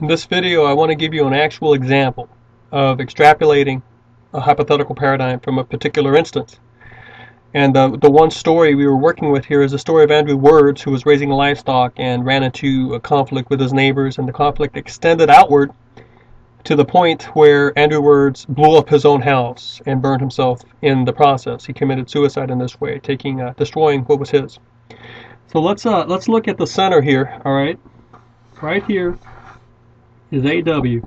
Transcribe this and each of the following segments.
In this video, I want to give you an actual example of extrapolating a hypothetical paradigm from a particular instance. And the one story we were working with here is the story of Andrew Words, who was raising livestock and ran into a conflict with his neighbors, and the conflict extended outward to the point where Andrew Words blew up his own house and burned himself in the process. He committed suicide in this way, destroying what was his. So let's look at the center here. All right, right here is AW,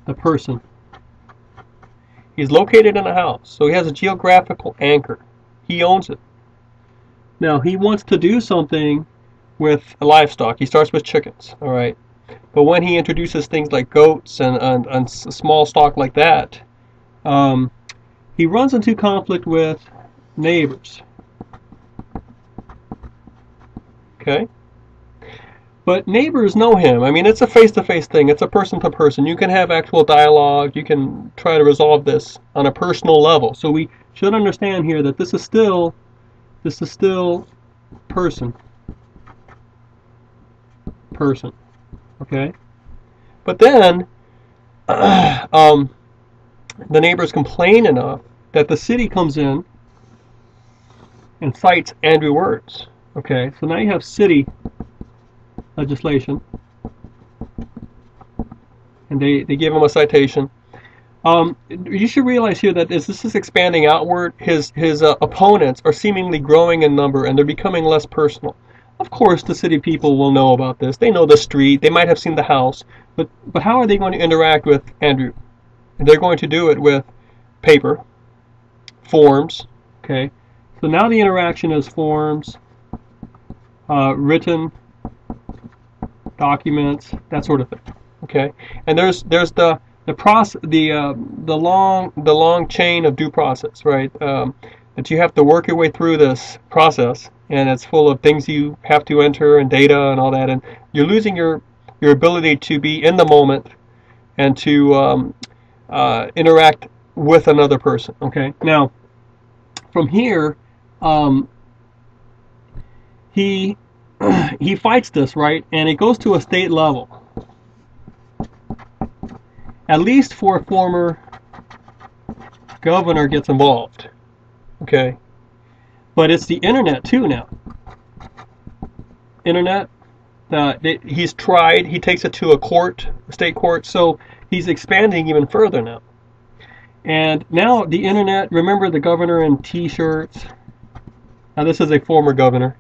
the person. He's located in a house, so he has a geographical anchor. He owns it. Now he wants to do something with livestock. He starts with chickens, all right. But when he introduces things like goats and small stock like that, he runs into conflict with neighbors. Okay. But neighbors know him. I mean, it's a face-to-face thing. It's a person-to-person. You can have actual dialogue. You can try to resolve this on a personal level. So we should understand here that this is still person. Okay. But then the neighbors complain enough that the city comes in and cites Andrew Words. Okay. So now you have city legislation, and they give him a citation. You should realize here that as this is expanding outward, his opponents are seemingly growing in number, and they're becoming less personal. Of course, the city people will know about this. They know the street. They might have seen the house, but how are they going to interact with Andrew? They're going to do it with paper, forms. Okay, so now the interaction is forms, written documents, that sort of thing. Okay, and there's the long chain of due process, right? That you have to work your way through this process, and it's full of things you have to enter and data and all that, and you're losing your ability to be in the moment and to interact with another person. Okay, now from here, he fights this, right? And it goes to a state level. At least 4 former governor gets involved. Okay. But it's the internet too now. Internet. He's tried. He takes it to a court, a state court. So he's expanding even further now. And now the internet. Remember the governor in T-shirts. Now this is a former governor.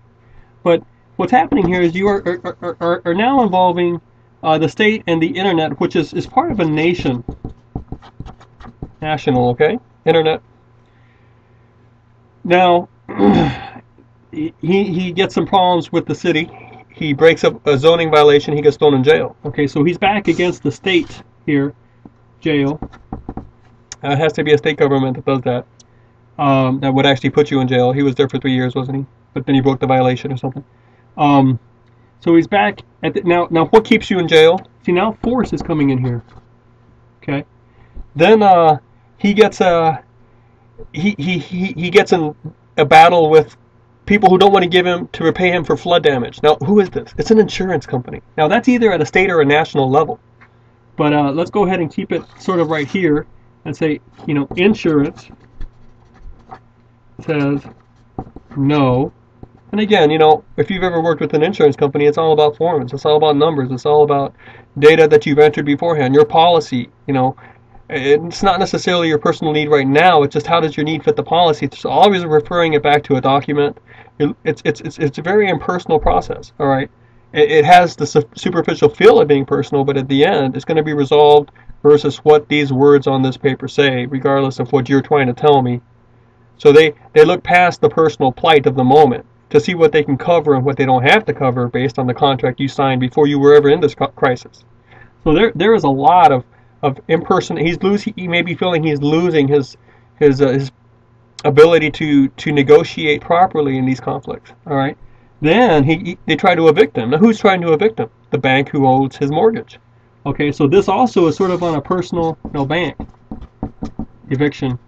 But what's happening here is you are now involving the state and the internet, which is part of a nation. National, okay? Internet. Now, he gets some problems with the city. He breaks up a zoning violation. He gets thrown in jail. Okay, so he's back against the state here. Jail. It has to be a state government that does that. That would actually put you in jail. He was there for 3 years, wasn't he? But then he broke the violation or something. So he's back at now what keeps you in jail? See, now force is coming in here. Okay. Then he gets he gets in a battle with people who don't want to repay him for flood damage. Now, who is this? It's an insurance company. Now, that's either at a state or a national level. But let's go ahead and keep it sort of right here and say, insurance says no. And again, if you've ever worked with an insurance company, it's all about forms. It's all about numbers. It's all about data that you've entered beforehand. Your policy, it's not necessarily your personal need right now. It's just how does your need fit the policy. It's always referring it back to a document. It's a very impersonal process. All right. It has the superficial feel of being personal, but at the end, it's going to be resolved versus what these words on this paper say, regardless of what you're trying to tell me. So they look past the personal plight of the moment to see what they can cover and what they don't have to cover based on the contract you signed before you were ever in this crisis. So there is a lot of impersonal. He may be feeling he's losing his ability to negotiate properly in these conflicts. All right. Then they try to evict him. Now who's trying to evict him? The bank who owes his mortgage. Okay. So this also is sort of on a personal bank eviction.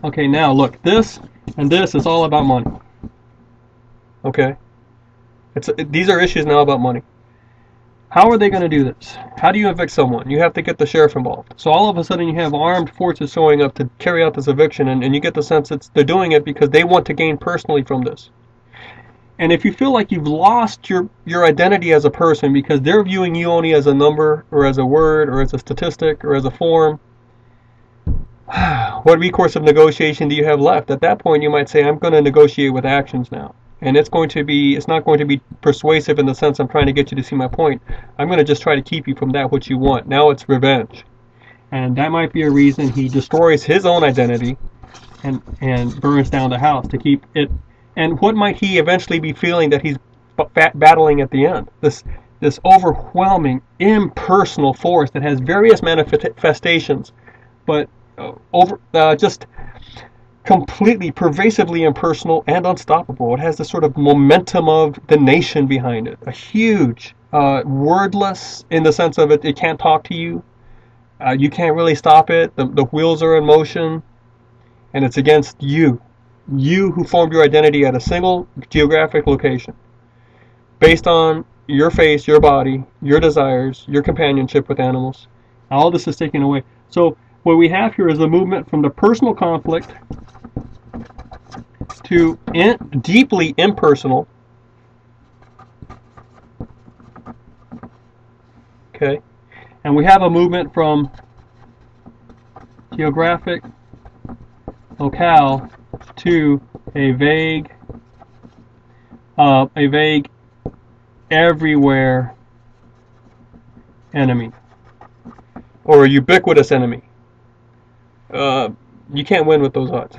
Okay. Now look, this and this is all about money. Okay, these are issues now about money. How are they going to do this? How do you evict someone? You have to get the sheriff involved. So all of a sudden you have armed forces showing up to carry out this eviction, and you get the sense that they're doing it because they want to gain personally from this. And if you feel like you've lost your identity as a person because they're viewing you only as a number or as a word or as a statistic or as a form, what recourse of negotiation do you have left? At that point you might say, I'm going to negotiate with actions now. And it's not going to be persuasive in the sense I'm trying to get you to see my point. I'm going to just try to keep you from that which you want. Now it's revenge. And that might be a reason he destroys his own identity and burns down the house to keep it. And what might he eventually be feeling that he's battling at the end? This overwhelming, impersonal force that has various manifestations, but just completely, pervasively impersonal and unstoppable. It has this sort of momentum of the nation behind it. A huge, wordless in the sense of it can't talk to you. You can't really stop it. The wheels are in motion, and it's against you. You who formed your identity at a single geographic location, based on your face, your body, your desires, your companionship with animals. All this is taken away. So what we have here is a movement from the personal conflict to deeply impersonal. Okay, and we have a movement from geographic locale to a vague everywhere enemy, or a ubiquitous enemy. You can't win with those odds.